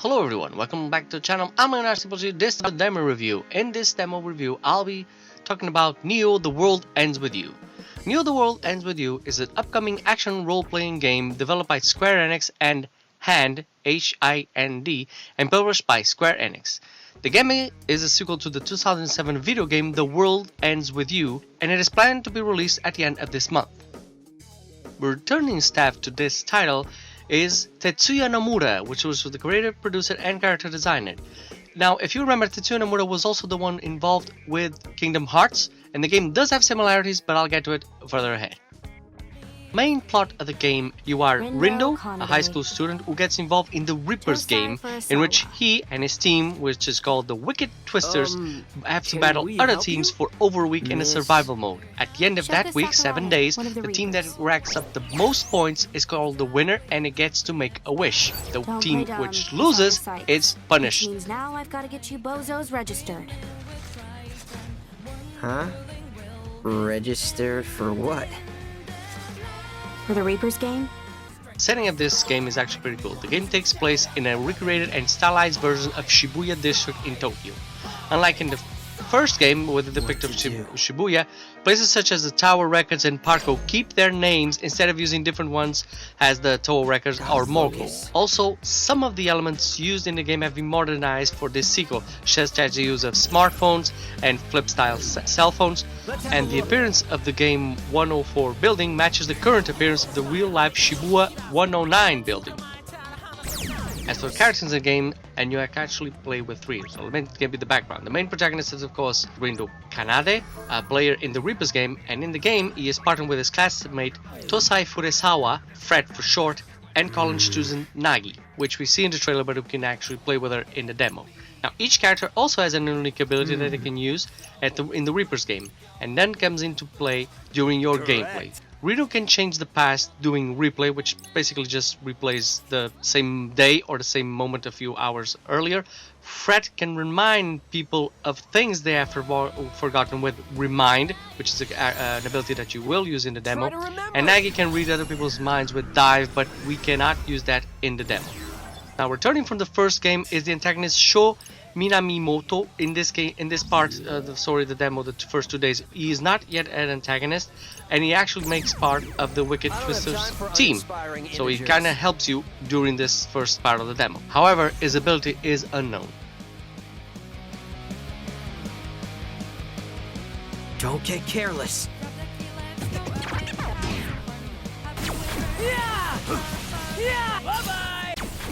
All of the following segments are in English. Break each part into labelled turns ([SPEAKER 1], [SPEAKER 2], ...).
[SPEAKER 1] Hello everyone, welcome back to the channel. I'm h.a.n.d. This is a demo review. In this demo review, I'll be talking about Neo: The World Ends With You. Neo: The World Ends With You is an upcoming action role-playing game developed by Square Enix and h.a.n.d. H.a.n.d. and published by Square Enix. The game is a sequel to the 2007 video game The World Ends With You, and it is planned to be released at the end of this month. Returning staff to this title is Tetsuya Nomura, which was the creator, producer, and character designer. Now, if you remember, Tetsuya Nomura was also the one involved with Kingdom Hearts, and the game does have similarities, but I'll get to it further ahead. Main plot of the game, you are Rindo, a high school student who gets involved in the Reapers game, in which he and his team, which is called the Wicked Twisters, have to battle other teams for over a week in a survival mode. At the end of that week, 7 days, the team that racks up the most points is called the winner, and it gets to make a wish. The team which loses is punished.
[SPEAKER 2] Now I've got to get you bozos registered.
[SPEAKER 3] Huh? Registered for what?
[SPEAKER 2] For the Reapers game?
[SPEAKER 1] Setting of this game is actually pretty cool. The game takes place in a recreated and stylized version of Shibuya district in Tokyo. Unlike in the first game with the depiction of Shibuya, places such as the Tower Records and Parko keep their names instead of using different ones as the Tower Records or Morko. Also, some of the elements used in the game have been modernized for this sequel, such as the use of smartphones and flip-style cell phones, and the appearance of the game 104 building matches the current appearance of the real-life Shibuya 109 building. As for characters in the game, and you can actually play with three, so let me give you the background. The main protagonist is of course Rindo Kanade, a player in the Reapers game, and in the game he is partnered with his classmate Tosai Furesawa, Fred for short, and college student Nagi, which we see in the trailer but we can actually play with her in the demo. Now each character also has an unique ability that they can use in the Reapers game, and then comes into play during your gameplay. Rindo can change the past doing replay, which basically just replays the same day or the same moment a few hours earlier. Fred can remind people of things they have forgotten with remind, which is an ability that you will use in the demo. And Nagi can read other people's minds with dive, but we cannot use that in the demo. Now, returning from the first game is the antagonist Sho Minamimoto. In this game, in this part, the demo, the first 2 days, he is not yet an antagonist, and he actually makes part of the Wicked Twisters team. So he kind of helps you during this first part of the demo. However, his ability is unknown.
[SPEAKER 3] Don't get careless.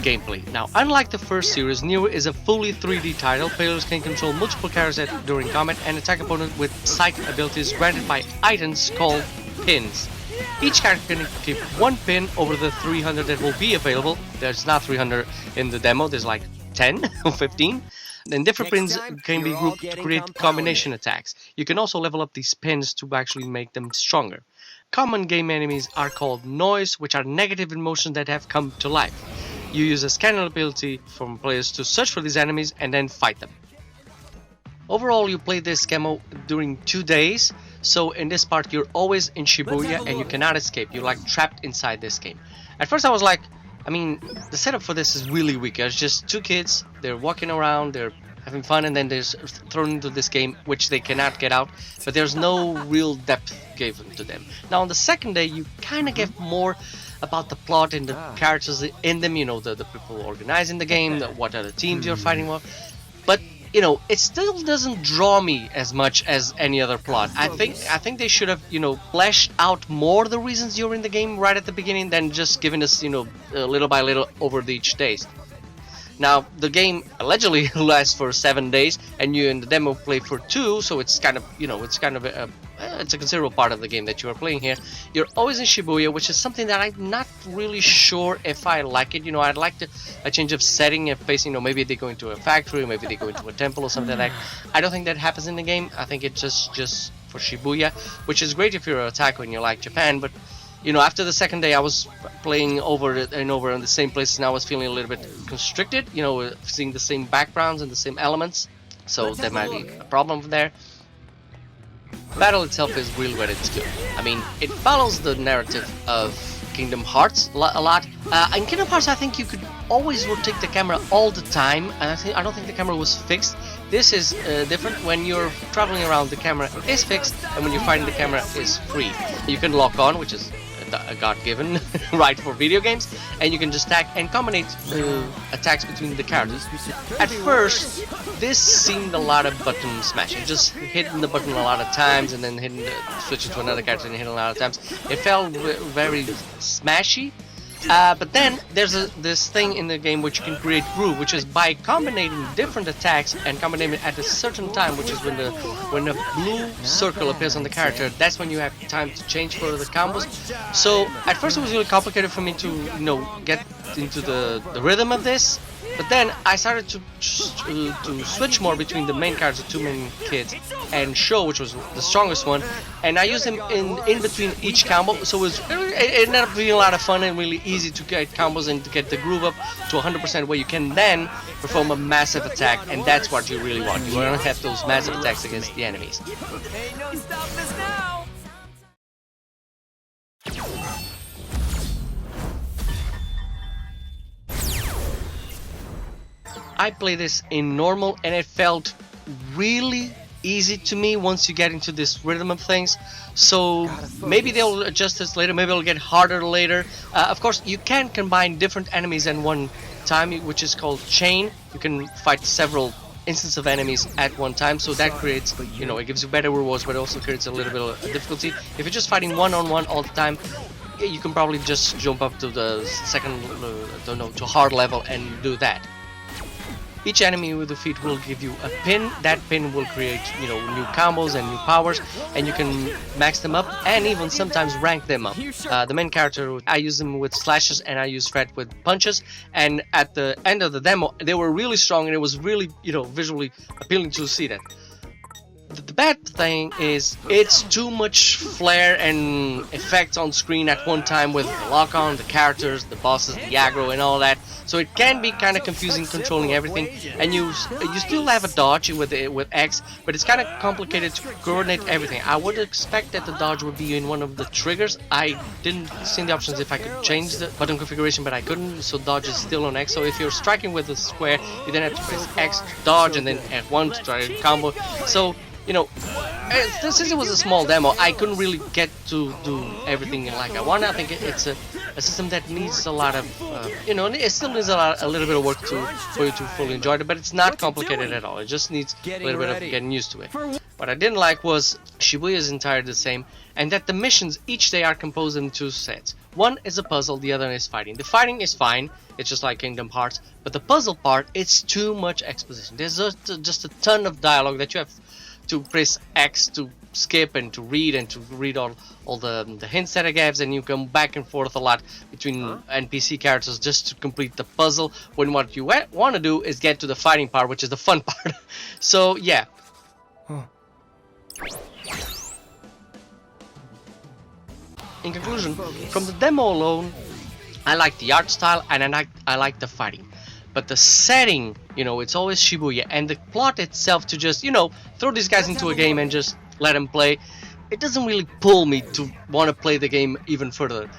[SPEAKER 1] Gameplay. Now, unlike the first series, Neo is a fully 3D title. Players can control multiple characters during combat and attack opponents with psych abilities granted by items called pins. Each character can keep one pin over the 300 that will be available. There's not 300 in the demo, there's like 10 or 15. Then different pins can be grouped to create combination attacks. You can also level up these pins to actually make them stronger. Common game enemies are called noise, which are negative emotions that have come to life. You use a scanner ability from players to search for these enemies and then fight them. Overall, you play this demo during 2 days, so in this part you're always in Shibuya and you cannot escape. You're like trapped inside this game. At first I was like, the setup for this is really weak. It's just two kids, they're walking around, they're having fun, and then they're thrown into this game which they cannot get out, but there's no real depth given to them. Now on the second day you kind of get more about the plot and the characters in them, you know, the people organizing the game, what other teams you're fighting with, but you know, it still doesn't draw me as much as any other plot. I think they should have, you know, fleshed out more the reasons you're in the game right at the beginning than just giving us, you know, little by little over each days. Now, the game allegedly lasts for 7 days, and you in the demo play for 2, so it's kind of, you know, it's a considerable part of the game that you are playing here. You're always in Shibuya, which is something that I'm not really sure if I like it. You know, I'd like a change of setting, of place. You know, maybe they go into a factory, or maybe they go into a temple or something like that. I don't think that happens in the game. I think it's just for Shibuya, which is great if you're an otaku and you like Japan, but you know, after the second day I was playing over and over in the same places and I was feeling a little bit constricted, you know, seeing the same backgrounds and the same elements, so there might be a problem there. Battle itself is really what it's good. I mean, it follows the narrative of Kingdom Hearts a lot. In Kingdom Hearts, I think you could always rotate the camera all the time, and I don't think the camera was fixed. This is different. When you're traveling around, the camera is fixed, and when you're fighting, the camera is free. You can lock on, which is a God-given right for video games, and you can just stack and combine attacks between the characters. At first, this seemed a lot of button smashing, just hitting the button a lot of times and then switching to another character and hitting a lot of times. It felt very smashy. But then there's this thing in the game which you can create groove, which is by combining different attacks and combining it at a certain time, which is when a blue circle appears on the character. That's when you have time to change for the combos. So at first it was really complicated for me to get into the rhythm of this. But then I started to switch more between the main characters, the two main kids, and Sho, which was the strongest one, and I used him in between each combo, so it ended up being a lot of fun and really easy to get combos and to get the groove up to 100% where you can then perform a massive attack, and that's what you really want. You want to have those massive attacks against the enemies.
[SPEAKER 4] Ain't no stopping us now.
[SPEAKER 1] I played this in normal and it felt really easy to me once you get into this rhythm of things. So maybe they'll adjust this later, maybe it'll get harder later. Of course, you can combine different enemies at one time, which is called chain. You can fight several instances of enemies at one time, so that creates, it gives you better rewards, but it also creates a little bit of difficulty. If you're just fighting one-on-one all the time, you can probably just jump up to the second, to hard level and do that. Each enemy you defeat will give you a pin. That pin will create, new combos and new powers, and you can max them up and even sometimes rank them up. The main character, I use them with slashes and I use Fred with punches, and at the end of the demo, they were really strong and it was really, visually appealing to see that. The bad thing is it's too much flair and effects on screen at one time with the lock-on, the characters, the bosses, the aggro and all that. So it can be kind of confusing controlling everything, and you still have a dodge with X, but it's kind of complicated to coordinate everything. I would expect that the dodge would be in one of the triggers. I didn't see the options if I could change the button configuration, but I couldn't, so dodge is still on X. So if you're striking with the square, you then have to press X to dodge and then F1 to try to combo. So since it was a small demo, I couldn't really get to do everything like I want. I think it's a system that needs a lot of, it still needs a little bit of work for you to fully enjoy it, but it's not complicated at all. It just needs a little bit of getting used to it. What I didn't like was Shibuya is entirely the same, and that the missions each day are composed in two sets. One is a puzzle, the other is fighting. The fighting is fine, it's just like Kingdom Hearts, but the puzzle part, it's too much exposition. There's just a ton of dialogue that you have to press X to skip and to read all the hints that it gives, and you come back and forth a lot between NPC characters just to complete the puzzle, when what you want to do is get to the fighting part, which is the fun part. So yeah. In conclusion, from the demo alone, I like the art style and I like the fighting. But the setting, it's always Shibuya, and the plot itself to just, throw these guys into a game and just let them play, it doesn't really pull me to want to play the game even further.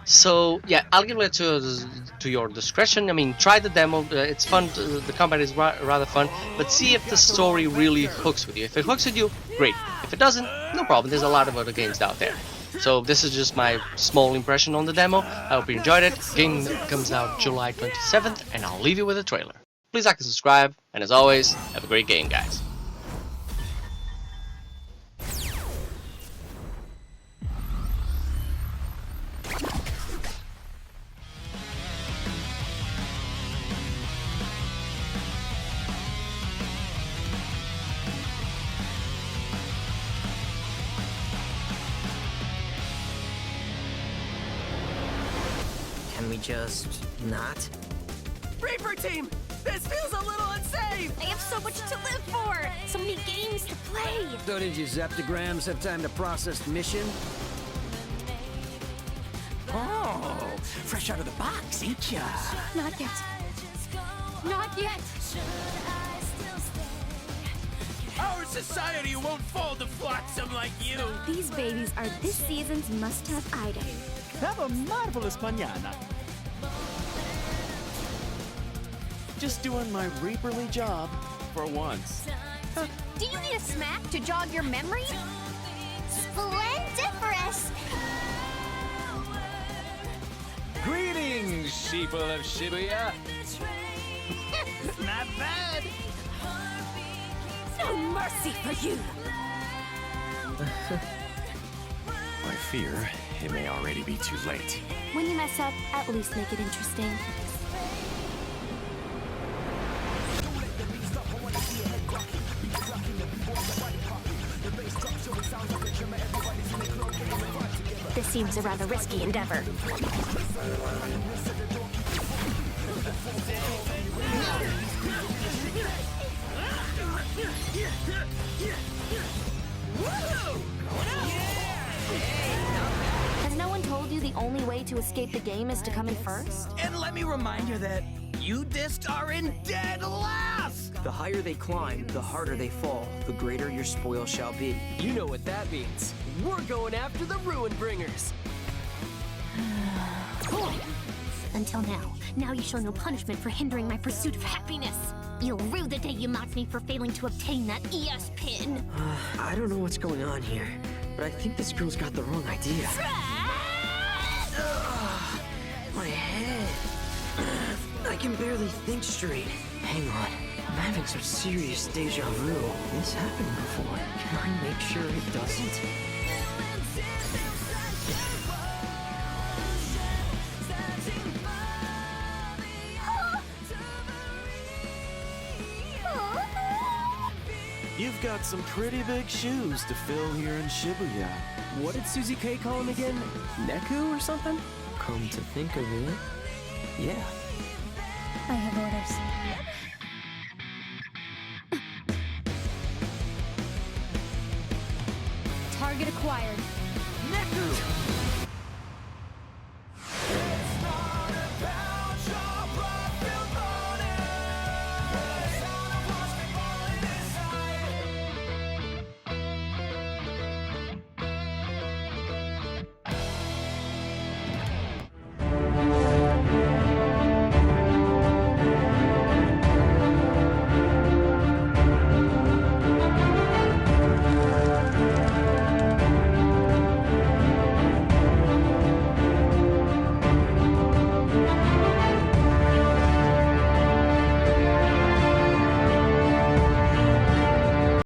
[SPEAKER 1] So yeah, I'll give it to your discretion. I mean, try the demo, it's fun, the combat is rather fun, but see if the story really hooks with you. If it hooks with you, great. If it doesn't, no problem, there's a lot of other games out there. So this is just my small impression on the demo. I hope you enjoyed it. The game comes out July 27th, and I'll leave you with a trailer. Please like and subscribe, and as always, have a great game, guys.
[SPEAKER 3] Can we just not?
[SPEAKER 4] Reaper team, this feels a little unsafe.
[SPEAKER 2] I have so much to live for! So many games to play!
[SPEAKER 5] So did your Zeptograms have time to process the mission?
[SPEAKER 4] Oh, fresh out of the box, ain't ya?
[SPEAKER 2] Not yet. Not yet!
[SPEAKER 4] Our society won't fall to flotsam like you.
[SPEAKER 2] These babies are this season's must-have item.
[SPEAKER 6] Have a marvelous mañana.
[SPEAKER 4] Just doing my reaperly job for once.
[SPEAKER 2] Do you need a smack to jog your memory? Splendiferous!
[SPEAKER 4] Greetings, sheeple of Shibuya. Not bad.
[SPEAKER 2] No mercy for you!
[SPEAKER 6] I fear it may already be too late.
[SPEAKER 2] When you mess up, at least make it interesting. This seems a rather risky endeavor. Has no one told you the only way to escape the game is to come in first?
[SPEAKER 7] And let me remind you that you discs are in dead last!
[SPEAKER 3] The higher they climb, the harder they fall, the greater your spoil shall be.
[SPEAKER 8] You know what that means. We're going after the Ruin Bringers.
[SPEAKER 2] Until now. Now you show no punishment for hindering my pursuit of happiness. You'll rue the day you mocked me for failing to obtain that ES pin.
[SPEAKER 3] I don't know what's going on here, but I think this girl's got the wrong idea. My head. I can barely think straight. Hang on. I'm having some serious deja vu. This happened before. Can I make sure it doesn't?
[SPEAKER 4] You've got some pretty big shoes to fill here in Shibuya.
[SPEAKER 8] What did Susie K call him again? Neku or something?
[SPEAKER 3] Come to think of it, yeah.
[SPEAKER 2] I have orders. Target acquired.
[SPEAKER 7] Neku!